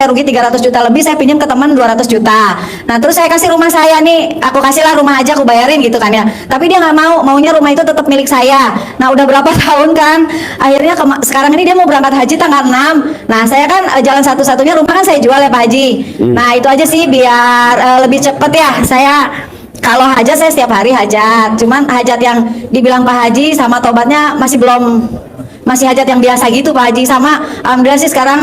saya rugi 300 juta lebih, saya pinjam ke teman 200 juta. Nah terus saya kasih rumah saya nih, aku kasihlah rumah aja, aku bayarin gitu kan ya. Tapi dia nggak mau, maunya rumah itu tetap milik saya. Nah udah berapa tahun kan, akhirnya sekarang ini dia mau berangkat haji tanggal 6. Nah saya kan jalan satu-satunya rumah kan saya jual ya Pak Haji. Nah itu aja sih biar lebih cepet ya. Saya kalau hajat saya setiap hari hajat, cuman hajat yang dibilang Pak Haji sama tobatnya masih hajat yang biasa gitu Pak Haji. Sama alhamdulillah sih sekarang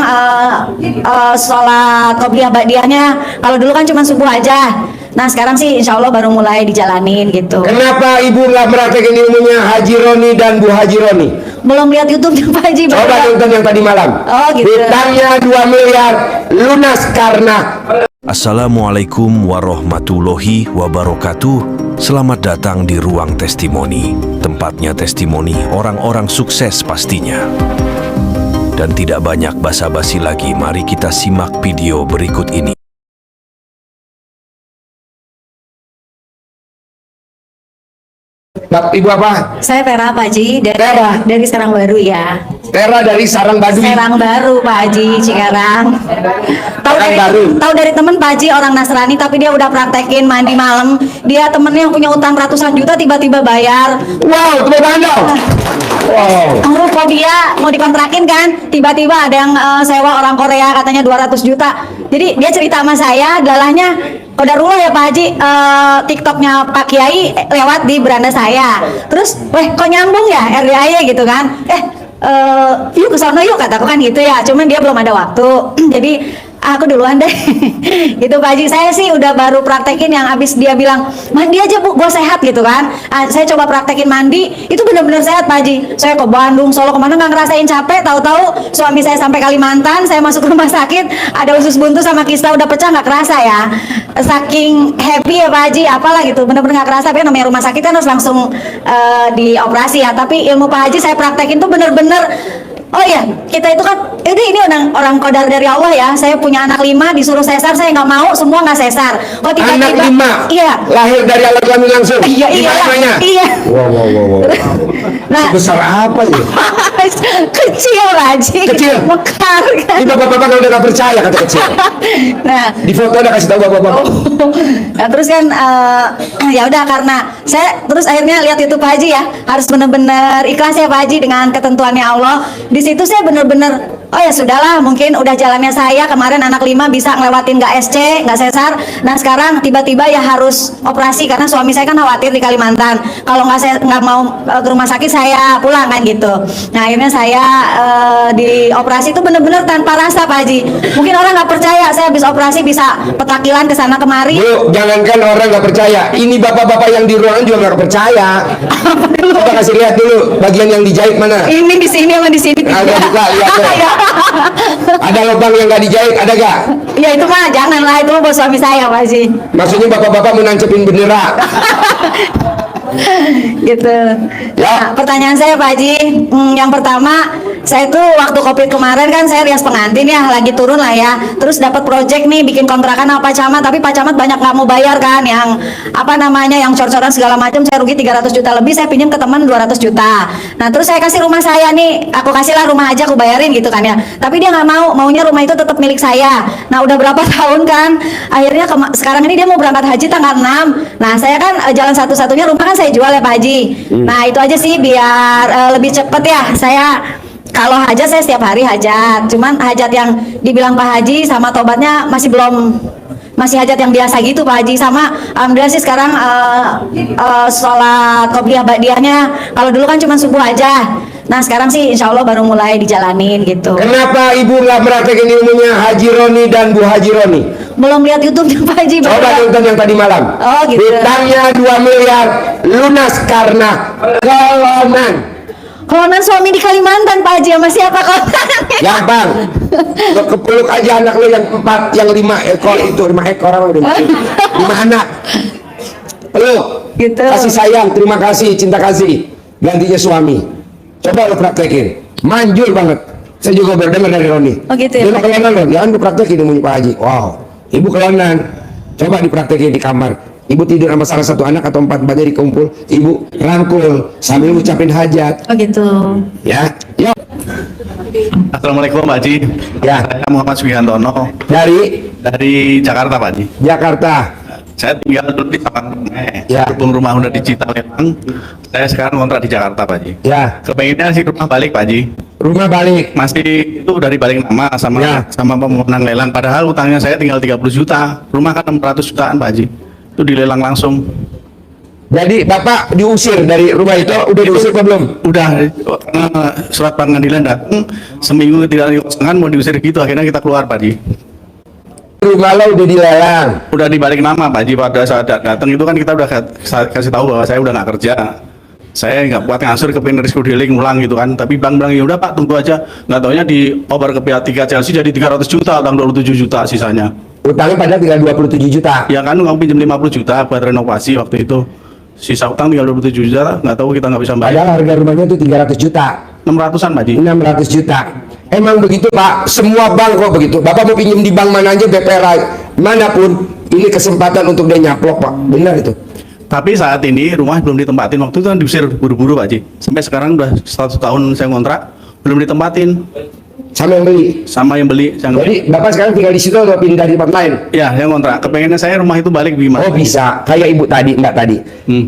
sholat qobliyah ba'diyahnya, kalau dulu kan cuma subuh aja. Nah sekarang sih insya Allah baru mulai dijalanin gitu. Kenapa ibu nggak praktekin ilmunya Haji Roni dan Bu Haji Roni? Belum lihat YouTube-nya Pak Haji. Coba nonton yang tadi malam. Oh gitu. Hutangnya 2 miliar lunas karena. Assalamualaikum warahmatullahi wabarakatuh. Selamat datang di Ruang Testimoni. Tempatnya testimoni orang-orang sukses pastinya. Dan tidak banyak basa-basi lagi, mari kita simak video berikut ini. Ibu apa? Saya Tera Pak Haji Tera. dari Serang Baru ya. Tera dari Sarang Baduy. Serang Baru Pak Haji, Cikarang. Tahu dari temen Pak Haji orang Nasrani, tapi dia udah praktekin mandi malam. Dia temennya yang punya utang ratusan juta tiba-tiba bayar. Wow, tepuk tangan dong. Wow. Ruko dia mau dikontrakin kan, tiba-tiba ada yang sewa orang Korea katanya 200 juta. Jadi dia cerita sama saya, dalahnya qadarullah ya Pak Haji, TikToknya Pak Kiai lewat di beranda saya. Terus, weh kok nyambung ya RDAY gitu kan? Yuk ke sono yuk kataku kan gitu ya. Cuman dia belum ada waktu. Jadi aku duluan deh. Gitu Pak Haji. Saya sih udah baru praktekin yang abis dia bilang mandi aja Bu, gua sehat gitu kan. Saya coba praktekin mandi, itu benar-benar sehat Pak Haji. Saya ke Bandung, Solo, kemana nggak ngerasain capek. Tahu-tahu suami saya sampai Kalimantan, saya masuk ke rumah sakit, ada usus buntu sama kista udah pecah, nggak kerasa ya. Saking happy ya Pak Haji, apalah gitu, bener-bener nggak kerasa. Tapi namanya rumah sakit kan harus langsung dioperasi ya. Tapi ilmu Pak Haji saya praktekin tuh bener-bener. Oh iya, kita itu kan, ini orang qadar dari Allah ya. Saya punya anak 5, disuruh sesar, saya nggak mau, semua nggak sesar. Oh tiba-tiba, anak 5? Iya. Lahir dari Allah kami langsung? Iya, iya. Wow. Nah, sebesar apa ya? kecil Haji. Kecil? Mekar kan. Ini bapak-bapak kalau udah nggak percaya kata kecil. Nah, Di foto ada kasih tahu bapak-bapak. nah terus kan ya udah, karena saya terus akhirnya lihat YouTube Pak Haji ya, harus bener-bener ikhlas ya Pak Haji dengan ketentuannya Allah. Di situ saya bener-bener, oh ya sudahlah, mungkin udah jalannya saya kemarin anak 5 bisa ngelewatin nggak SC, nggak sesar. Nah sekarang tiba-tiba ya harus operasi karena suami saya kan khawatir di Kalimantan. Kalau nggak mau ke rumah sakit saya pulang kan gitu. Nah akhirnya saya dioperasi itu bener-bener tanpa rasa Pak Haji. Mungkin orang nggak percaya saya habis operasi bisa petakilan ke sana kemari. Bu, jangankan orang nggak percaya, ini bapak-bapak yang di ruangan juga nggak percaya. Coba kasih lihat dulu bagian yang dijahit mana. Ini di sini sama di sini. Agak buka, lihat deh. Ada lubang yang nggak dijahit, ada gak? Ya itu mah janganlah, itu mah buat suami saya Pak Haji. Maksudnya bapak-bapak mau nancepin bendera. Gitu. Ya. Nah, pertanyaan saya Pak Haji, yang pertama, saya tuh waktu COVID kemarin kan saya rias pengantin ya, lagi turun lah ya. Terus dapat project nih bikin kontrakan sama Pak Camat, tapi Pak Camat banyak nggak mau bayar kan, yang apa namanya, yang cor-coran segala macam. Saya rugi 300 juta lebih, saya pinjam ke teman 200 juta. Nah terus saya kasih rumah saya nih, aku kasihlah rumah aja, aku bayarin gitu kan ya. Tapi dia nggak mau, maunya rumah itu tetap milik saya. Nah udah berapa tahun kan, akhirnya sekarang ini dia mau berangkat haji tanggal 6. Nah saya kan jalan satu-satunya rumah kan saya jual ya Pak Haji. Nah itu aja sih biar lebih cepet ya. Saya kalau hajat saya setiap hari hajat, cuman hajat yang dibilang Pak Haji sama tobatnya masih hajat yang biasa gitu Pak Haji. Sama alhamdulillah sih sekarang sholat qobliyah ba'diyahnya, kalau dulu kan cuma subuh aja. Nah sekarang sih insya Allah baru mulai dijalanin gitu. Kenapa ibu nggak praktekin ilmunya Haji Roni dan Bu Haji Roni? Belum lihat YouTube-nya Pak Haji. Coba nonton yang tadi malam. Oh gitu. Hutangnya 2 miliar lunas karena kolonan. Kolonan suami di Kalimantan Pak Haji, sama siapa kolonan? Gampang. Lo kepeluk aja anak lo yang 4, yang 5 ekor itu, 5 ekor apa udah 5 anak. Peluk. Gitu. Kasih sayang, terima kasih, cinta kasih. Gantinya suami. Coba lo praktekin. Manjur banget. Saya juga berdengar dari Roni. Oh gitu ya. Dia kolonan lo, jangan dipraktekin ilmunya Pak Haji. Wow. Ibu kolonan. Coba dipraktekin di kamar. Ibu tidur sama salah satu anak atau 4-4-nya dikumpul, ibu rangkul sambil ngucapin hajat. Oh gitu. Ya, yuk. Assalamualaikum Pak Haji. Ya. Saya Muhammad Sugihantono dari Jakarta Pak Haji. Jakarta. Saya tinggal dulu di Taman Ya. berhubung rumah udah digital lelang. Saya sekarang kontrak di Jakarta Pak Haji. Ya. Kepengennya sih rumah balik Pak Haji. Rumah balik. Masih itu dari balik nama sama Ya. sama permohonan lelang. Padahal utangnya saya tinggal 30 juta. Rumah kan 600 jutaan Pak Haji. Itu dilelang langsung. Jadi Bapak diusir dari rumah itu, udah diusir apa belum? Udah karena surat pengadilan datang seminggu tidak dikosongkan mau diusir gitu, akhirnya kita keluar Pak Haji. Rumah lo udah dilelang. Udah dibalik nama Pak Haji. Pada saat datang itu kan kita udah kasih tahu bahwa saya udah nggak kerja, saya nggak kuat ngasur ke risiko dealing ulang gitu kan. Tapi bank bilang ya udah Pak, tunggu aja. Nggak taunya dioper ke pihak 3 Chelsea jadi 300 juta, utang 27 juta sisanya. Utangnya padahal tinggal 27 juta. Ya kan kamu pinjam 50 juta buat renovasi waktu itu, sisa utang tinggal 27 juta, nggak tahu kita nggak bisa bayar. Padahal harga rumahnya itu 300 juta. 600-an Pak Haji. 600 juta. Emang begitu Pak, semua bank kok begitu. Bapak mau pinjam di bank mana aja, BPRA manapun, ini kesempatan untuk dia nyaplok Pak. Benar itu. Tapi saat ini rumah belum ditempatin, waktu itu kan diusir buru-buru Pak Haji. Sampai sekarang udah 1 tahun saya kontrak belum ditempatin Sama yang beli. sama yang beli. Yang Jadi Bapak sekarang tinggal di situ atau pindah di tempat lain? ya, yang kontrak. Kepengennya saya rumah itu balik gimana? Oh bisa, kayak ibu tadi, Mbak tadi.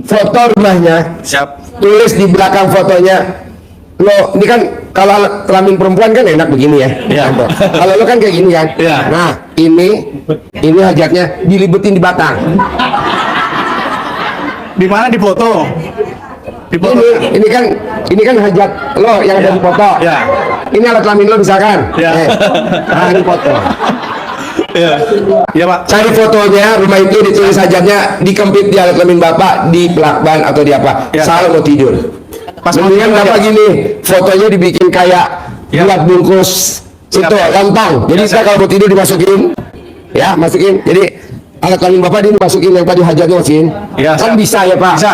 Foto rumahnya, Siap. tulis di belakang fotonya. Lo, ini kan kalau kelamin perempuan kan enak begini ya. Iya. Kalau lo kan kayak gini kan. Iya. Nah, ini hajatnya dilibetin di batang. Di mana di foto? Di foto. Ini kan hajat lo yang ada di foto. Iya. Ini alat kelamin lo misalkan. Iya. Nah, ini foto. Iya. Iya Pak. Cari fotonya, rumah itu ditulis hajatnya, dikempit di alat kelamin Bapak, di plakban atau di apa. Iya. Salah mau tidur. Pas Mendingan mau tidur, Bapak ya. gini, fotonya dibikin kayak Ya. buat bungkus Siap. itu lontong. Jadi Ya, saya kalau mau tidur dimasukin, ya masukin. Jadi alat kelamin Bapak dimasukin yang tadi hajatnya masukin. Ya, Kan siap. bisa ya Pak. Bisa.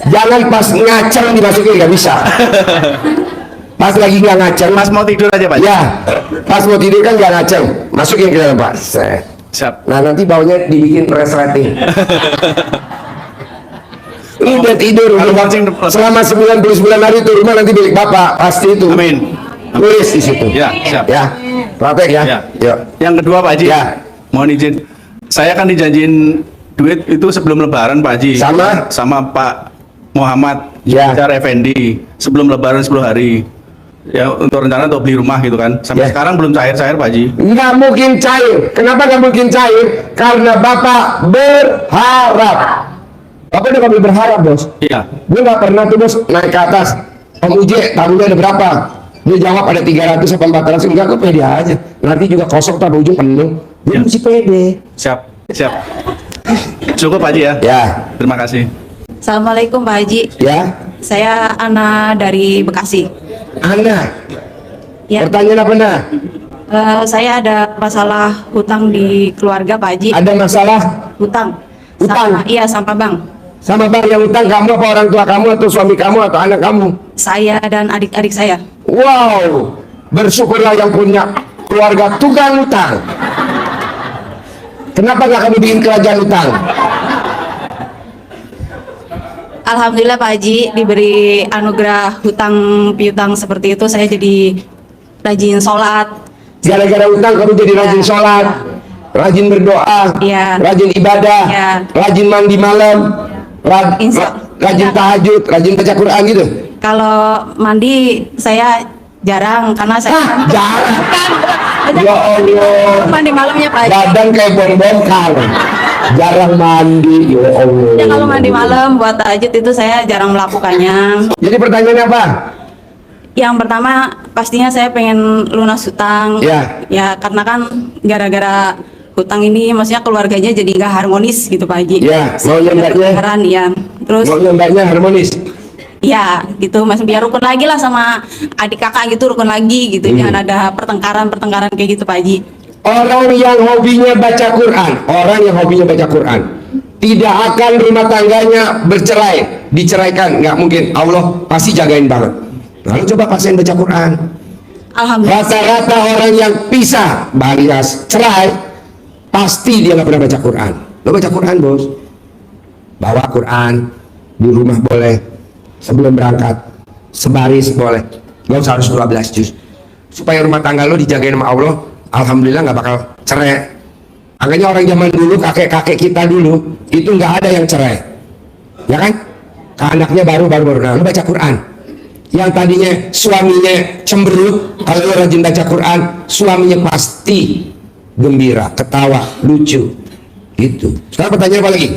Jangan pas ngaceng dimasukin, nggak bisa. Pas lagi nggak ngaceng, Mas mau tidur aja Pak. ya pas mau tidur kan nggak ngaceng, masukin ke dalam Pak. Set. Siap. Nah nanti baunya dibikin resleting. Udah tidur Kalau rumah. mancing Selama 99 hari itu rumah nanti milik Bapak pasti itu. Amin. Tulis di situ. Ya, siap. Ya. Praktek ya. Ya. Yuk. Yang kedua Pak Haji. Ya. Mohon izin. Saya kan dijanjiin duit itu sebelum Lebaran Pak Haji. Sama Pak Muhammad Ya. Jar Effendi sebelum Lebaran 10 hari. Ya untuk rencana untuk beli rumah gitu kan. Sampai Ya. sekarang belum cair-cair Pak Haji. Nggak mungkin cair. Kenapa nggak mungkin cair? Karena Bapak berharap. Bapak udah nggak boleh berharap bos. Iya. Gue nggak pernah tuh bos naik ke atas. Om Uje, tabungnya ada berapa? Dia jawab ada 300 apa 400. Enggak, gue pede aja. Nanti juga kosong tabung ujung penuh. Gue Ya. mesti pede. Siap. Siap. Cukup Pak Haji ya. Ya, Terima kasih. Assalamualaikum Pak Haji. ya. Saya Ana dari Bekasi. Anda, Ya, pertanyaan apa Anda? saya ada masalah hutang di keluarga Pak Haji. Ada masalah Hutang. Hutang? Iya, sama bang. sama bang yang utang kamu apa orang tua kamu atau suami kamu atau anak kamu? Saya dan adik-adik saya. Wow, bersyukurlah yang punya keluarga tukang utang. Kenapa nggak kamu bikin kerajaan utang? Alhamdulillah Pak Haji diberi anugerah hutang piutang seperti itu, saya jadi rajin sholat. Gara-gara utang kamu jadi rajin Ya. sholat, rajin berdoa, Iya. rajin ibadah, Iya. rajin mandi malam, Insya- rajin tahajud, rajin baca Quran gitu. Kalau mandi saya jarang karena saya Jarang. Kan, Ya Allah. mandi malamnya Pak Haji. Badan kayak bom-bom kal. Jarang mandi, ya Allah. Ya, kalau mandi malam buat tahajud itu saya jarang melakukannya. Jadi pertanyaannya apa? Yang pertama pastinya saya pengen lunas hutang. Ya. Ya karena kan gara-gara hutang ini maksudnya keluarganya jadi nggak harmonis gitu Pak Haji. Ya, maunya Ada mbaknya? pertengkaran, ya. Terus Mau mbaknya harmonis. ya gitu mas, biar rukun lagi lah sama adik kakak gitu, rukun lagi gitu. Jangan ada pertengkaran kayak gitu Pak Haji. Orang yang hobinya baca Quran, tidak akan rumah tangganya bercerai, diceraikan, nggak mungkin. Allah pasti jagain banget. Lalu coba paksain baca Quran. Alhamdulillah. Rata-rata orang yang pisah, alias cerai, pasti dia nggak pernah baca Quran. Lo baca Quran bos, bawa Quran di rumah boleh, sebelum berangkat sebaris boleh, nggak usah harus 12 juz. supaya rumah tangga lo dijagain sama Allah, alhamdulillah nggak bakal cerai. Makanya orang zaman dulu, kakek-kakek kita dulu itu nggak ada yang cerai, ya kan? Anaknya baru. Nah, lo baca Quran. Yang tadinya suaminya cemberut, kalau lo rajin baca Quran, suaminya pasti gembira, ketawa, lucu, gitu. Sekarang pertanyaan apa lagi?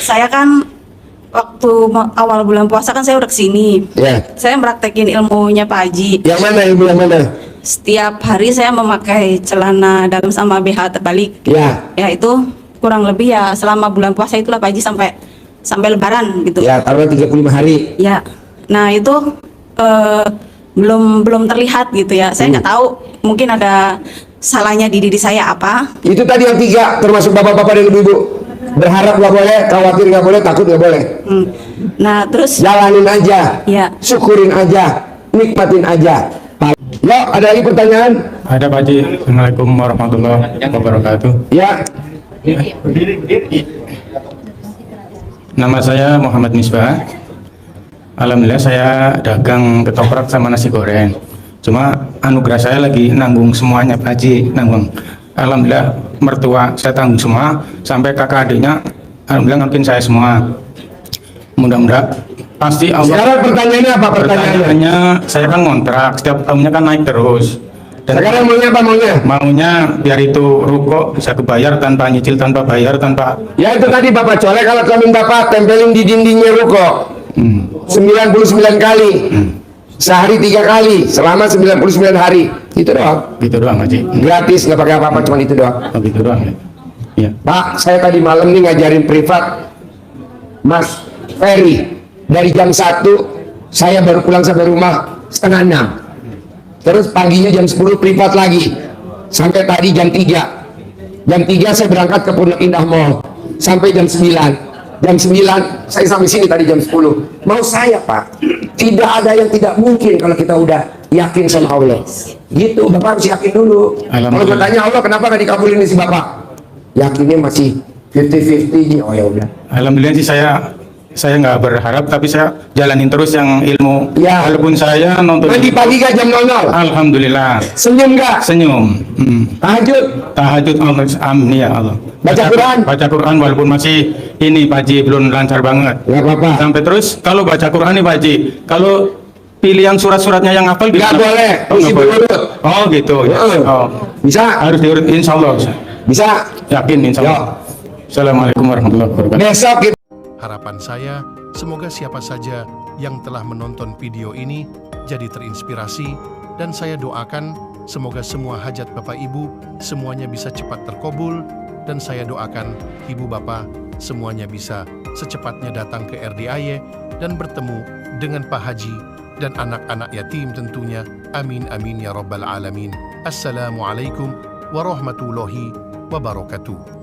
Saya kan waktu awal bulan puasa kan saya udah kesini. Ya. Saya praktekin ilmunya Pak Haji. Yang mana ilmu yang mana? Setiap hari saya memakai celana dalam sama BH terbalik. Ya. Ya itu kurang lebih ya selama bulan puasa itulah Pak Haji sampai Lebaran gitu. Ya, taruh 35 hari. Ya. Nah itu belum terlihat gitu ya. Saya nggak tahu mungkin ada salahnya di diri saya apa. Itu tadi yang 3, termasuk bapak-bapak dan ibu-ibu. Berharap nggak boleh, khawatir nggak boleh, takut nggak boleh. Nah terus Jalanin aja, ya. syukurin aja, nikmatin aja. Yo, ada lagi pertanyaan? Ada Pak Haji. Assalamualaikum warahmatullahi wabarakatuh. Ya, Nama saya Muhammad Misbah. Alhamdulillah saya dagang ketoprak sama nasi goreng. Cuma anugerah saya lagi nanggung semuanya Pak Haji, nanggung. Alhamdulillah mertua saya tanggung semua, sampai kakak adiknya alhamdulillah ngangkin saya semua. Mudah-mudahan pasti Allah. sekarang pertanyaannya apa pertanyaannya? Pertanyaannya, saya kan ngontrak, setiap tahunnya kan naik terus. Dan Sekarang maunya apa maunya? maunya biar itu ruko bisa kebayar tanpa nyicil, tanpa bayar, tanpa Ya itu tadi Bapak colek, kalau kelamin Bapak tempelin di dindingnya ruko 99 kali, sehari 3 kali, selama 99 hari, itu doang. gitu doang Haji. Gratis, nggak pakai apa-apa, cuma itu doang. Oh, gitu doang ya. Iya. Pak, saya tadi malam nih ngajarin privat Mas Ferry. Dari jam 1 saya baru pulang sampai rumah setengah 6. Terus paginya jam 10 privat lagi. Sampai tadi jam 3. Jam 3 saya berangkat ke Pondok Indah Mall. Sampai jam 9. Jam 9 saya sampai sini tadi jam 10. Mau saya Pak, tidak ada yang tidak mungkin kalau kita udah yakin sama Allah. Gitu, Bapak harus yakin dulu. Kalau bertanya Allah kenapa nggak dikabulin si Bapak? Yakinnya masih 50-50. Oh ya udah. Alhamdulillah sih saya nggak berharap, tapi saya jalanin terus yang ilmu. Ya. Walaupun saya nonton. Nanti pagi kan jam 00. Alhamdulillah. Senyum nggak? Senyum. Tahajud. Tahajud Allah, amin ya Allah. Baca Quran. Baca Quran walaupun masih ini Pak Haji belum lancar banget. Nggak apa-apa. Sampai terus kalau baca Quran nih Pak Haji, kalau pilih yang surat-suratnya yang hafal Nggak boleh. Oh, Mesti nggak boleh. diurut. Oh gitu ya. Oh. Bisa? Harus diurut, insya Allah. Bisa. Yakin insya Allah. Assalamualaikum warahmatullahi wabarakatuh. Besok kita Harapan saya, semoga siapa saja yang telah menonton video ini jadi terinspirasi, dan saya doakan semoga semua hajat Bapak Ibu semuanya bisa cepat terkabul, dan saya doakan Ibu Bapak semuanya bisa secepatnya datang ke RDIY dan bertemu dengan Pak Haji dan anak-anak yatim tentunya. Amin amin ya rabbal alamin. Assalamualaikum warahmatullahi wabarakatuh.